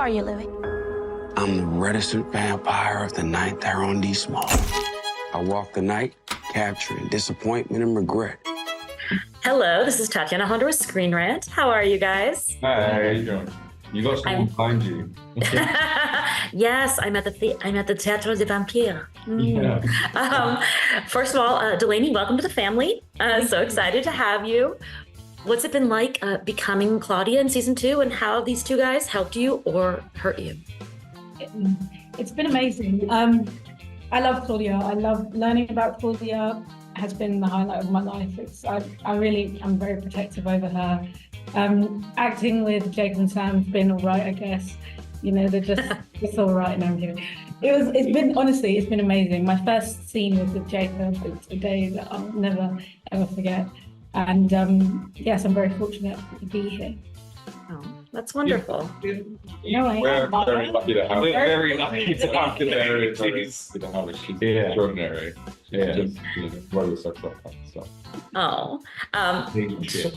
are you, Louis? I'm the reticent vampire of the ninth arrondissement. I walk the night, capturing disappointment and regret. Hello, this is Tatiana Honda with Screen Rant. How are you guys? Hi, how you doing? You got someone behind you. Yes, I'm at the Théâtre des Vampires. Yeah. First of all, Delainey, welcome to the family. So excited to have you. What's it been like becoming Claudia in season 2, and how have these two guys helped you or hurt you? It's been amazing. I love Claudia. I love learning about Claudia. Has been the highlight of my life. I'm very protective over her. Acting with Jake and Sam's been all right, I guess. You know, they're just it's all right. No, I'm kidding. It's been amazing. My first scene was with Jacob. It's a day that I'll never ever forget. And yes, I'm very fortunate to be here. Oh, that's wonderful. No, We're very lucky to have her. We're very lucky to have her. She's extraordinary. Yeah. Just, roller sucks up and stuff. Oh. King shit.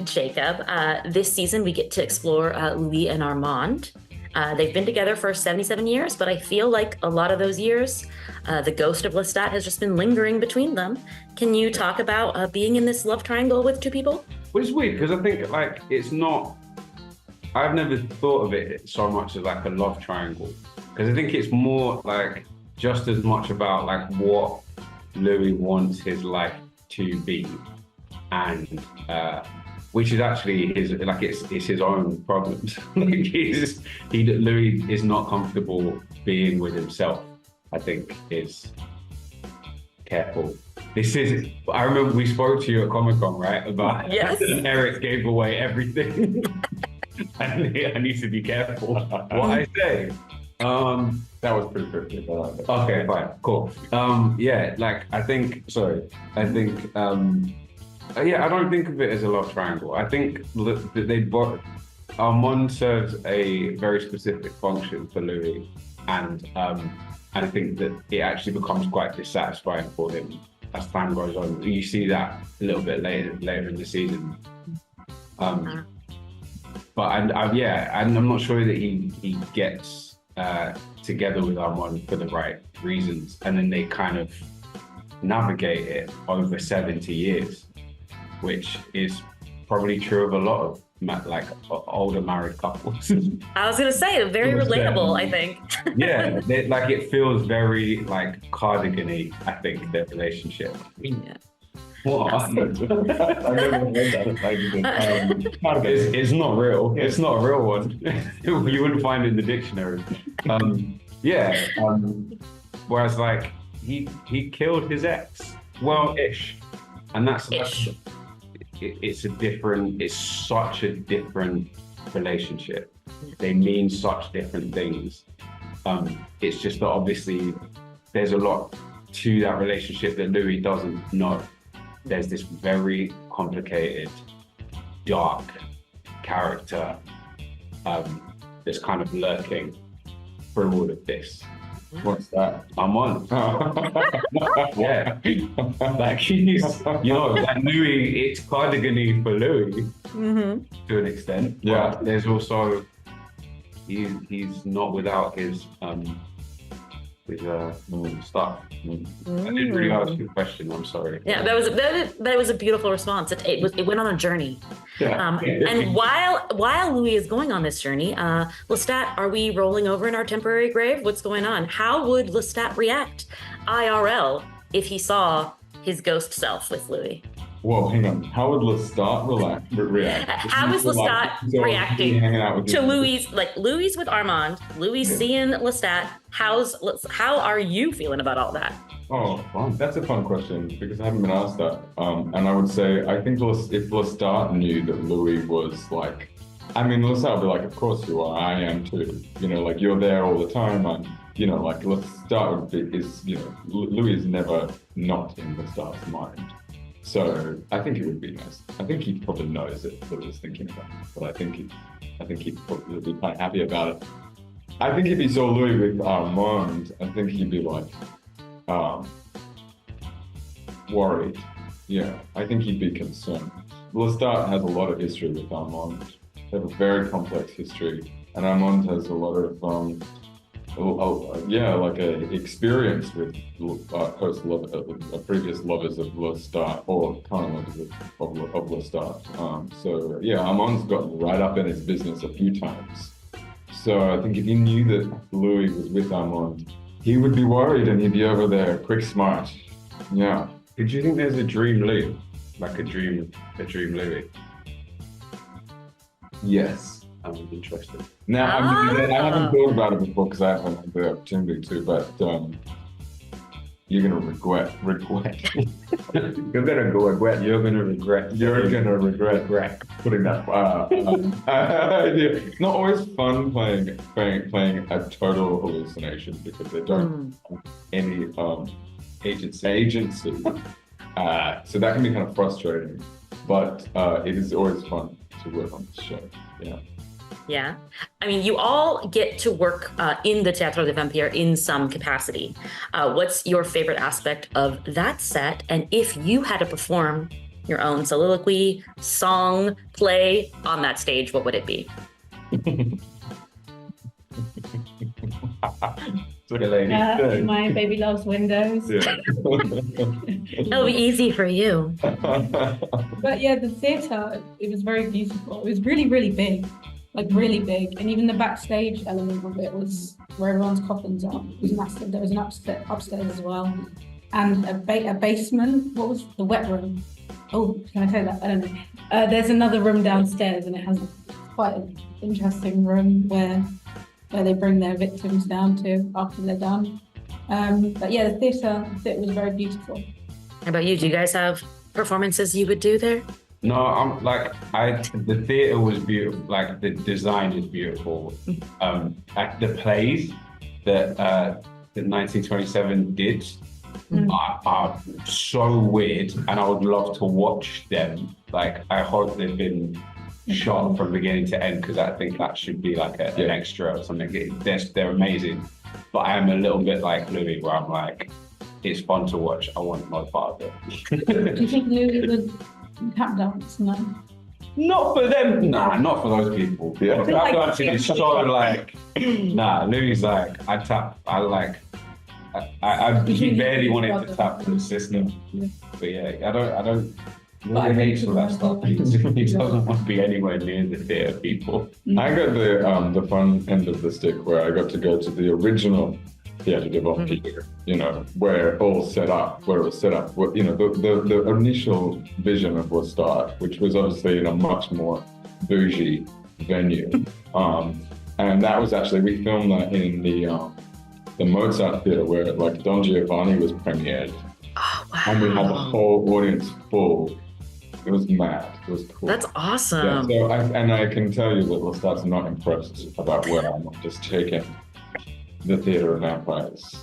Jacob, this season we get to explore Louis and Armand. They've been together for 77 years, but I feel like a lot of those years, the ghost of Lestat has just been lingering between them. Can you talk about being in this love triangle with two people? Which is weird, because I think, like, it's not... I've never thought of it so much as, like, a love triangle. Because I think it's more, like, just as much about, like, what Louis wants his life to be. And... which is actually it's his own problems. Louis is not comfortable being with himself. I think is careful. I remember we spoke to you at Comic-Con, right? About yes. Eric gave away everything. I need to be careful what I say. That was pretty cryptic. Okay, fine, cool. I don't think of it as a love triangle. I think that Armand serves a very specific function for Louis, and I think that it actually becomes quite dissatisfying for him as time goes on. You see that a little bit later in the season. I'm not sure that he gets together with Armand for the right reasons, and then they kind of navigate it over 70 years. Which is probably true of a lot of older married couples. I was gonna say, very relatable, I think. Yeah, it feels very like cardigan-y, I think, their relationship. Yeah. What? I never heard that. It's not real. It's not a real one. You wouldn't find it in the dictionary. Whereas like he killed his ex. Well, ish. And that's it's such a different relationship. They mean such different things. It's just that obviously there's a lot to that relationship that Louis doesn't know. There's this very complicated, dark character that's kind of lurking through all of this. What's that? Armand. Yeah. Like he's, like Louis, it's cardigan-y for Louis to an extent. Yeah. But there's also, he's not without his stuff. I didn't really ask you a question, I'm sorry. Yeah, that was a beautiful response. It went on a journey. Yeah. And while Louis is going on this journey, Lestat, are we rolling over in our temporary grave? What's going on? How would Lestat react IRL if he saw his ghost self with Louis? Whoa, hang on. How would Lestat react? How is Lestat reacting to Louis? Like Louis with Armand, Louis seeing Lestat. How are you feeling about all that? Oh, that's a fun question because I haven't been asked that. And I would say I think if Lestat knew that Louis was like, Lestat would be like, of course you are. I am too. Like you're there all the time. And like Lestat Louis is never not in Lestat's mind. So I think it would be nice. I think he probably knows that Louis is thinking about it, but I think he'd probably be quite happy about it. I think if he saw Louis with Armand, I think he'd be like worried. Yeah, I think he'd be concerned. Lestat has a lot of history with Armand. They have a very complex history, and Armand has a lot of experience with previous lovers of Lestat or current lovers of Lestat. So yeah, Armand's gotten right up in his business a few times. So I think if he knew that Louis was with Armand, he would be worried and he'd be over there, quick smart. Yeah. Do you think there's a dream Louis? Like a dream Louis? Yes. I'm interested. Now, I haven't thought about it before because I haven't had the opportunity to, but you're going to regret. You're gonna go regret. You're gonna regret putting that idea. It's not always fun playing a total hallucination because they don't have any agency. So that can be kind of frustrating, but it is always fun to work on this show. Yeah. Yeah. I mean, you all get to work in the Teatro de Vampire in some capacity. What's your favorite aspect of that set? And if you had to perform your own soliloquy, song, play on that stage, what would it be? Delainey. My baby loves windows. Yeah. It'll be easy for you. But yeah, the theatre, it was very beautiful. It was really, really big. Like really big, and even the backstage element of it was where everyone's coffins are. It was massive. There was an upstairs as well, and a basement. What was the wet room? Oh, can I say that? I don't know. There's another room downstairs, and it has quite an interesting room where they bring their victims down to after they're done. But yeah, the theatre was very beautiful. How about you? Do you guys have performances you would do there? No, I'm like the theater was beautiful. Like the design is beautiful. Like the plays that 1927 did are so weird, and I would love to watch them. Like I hope they've been shot from beginning to end because I think that should be like an extra or something. They're amazing, but I am a little bit like Louis, where I'm like, it's fun to watch. I want no part of it. Do you think Louis would tap dance? No. Not for them. Nah, not for those people. Yeah. Tap dancing is so like, nah, Louis like, he barely wanted to tap the system. Yeah. But yeah, I don't really hate all that stuff. He doesn't want to be anywhere near the theatre people. I got the fun end of the stick where I got to go to the original Teatro de Vampire, where it was set up, the initial vision of Lestat, which was obviously in a much more bougie venue. And that was actually, we filmed that in the Mozart Theatre where like Don Giovanni was premiered. Oh, wow. And we had the whole audience full. It was mad. It was cool. That's awesome. Yeah, so I can tell you that Lestat's not impressed about where I'm just taking the Theatre of Vampires.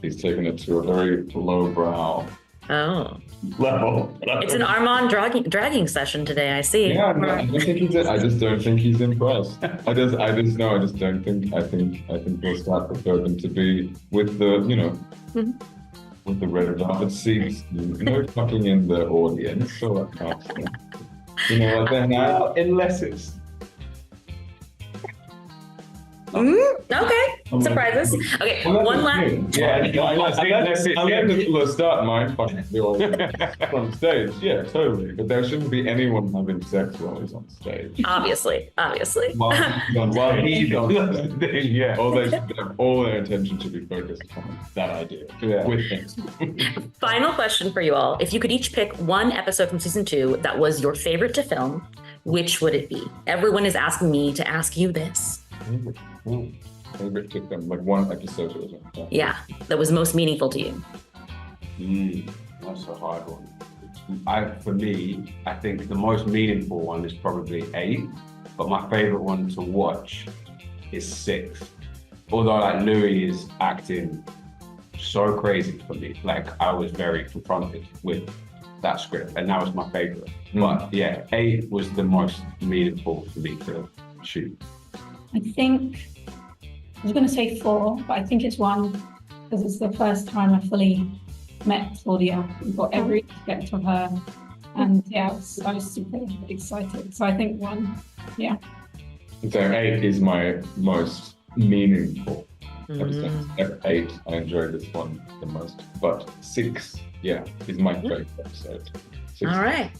He's taken it to a very lowbrow level. It's an Armand dragging session today, I see. Yeah, no, I just don't think he's impressed. I think Lestat preferred them to be with the, with the red velvet seats, no fucking in the audience, so that kind of stuff. Then unless it's okay. Surprises. Okay, one last. Yeah, unless Lestat mind fucking the audience on stage. Yeah, totally. But there shouldn't be anyone having sex while he's on stage. Obviously. While he's on stage. Yeah. All their attention should be focused on that idea. Yeah. With him. Final question for you all. If you could each pick one episode from season 2 that was your favorite to film, which would it be? Everyone is asking me to ask you this. Favorite to them, like one episode or something. Yeah, that was most meaningful to you. That's a hard one. For me, I think the most meaningful one is probably 8, but my favorite one to watch is 6. Although like Louis is acting so crazy for me, like I was very confronted with that script, and that was my favorite. But yeah, 8 was the most meaningful for me to shoot. I think I was going to say 4, but I think it's 1 because it's the first time I fully met Claudia. We've got every aspect of her And yeah, I was super excited. So I think 1, yeah. So 8 is my most meaningful episode. 8, I enjoyed this one the most. But 6, yeah, is my favorite episode. 6. All right.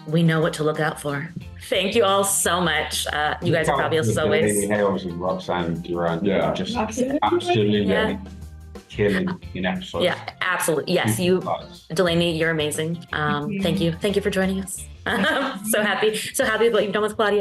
We know what to look out for. Thank you all so much. You guys are fabulous as always. Hayles and Roxanne Durant. Yeah. Just Absolutely. Yeah. killing in episodes. Yeah, absolutely. Yes, Delainey, you're amazing. Thank you. Thank you for joining us. So happy with what you've done with Claudia.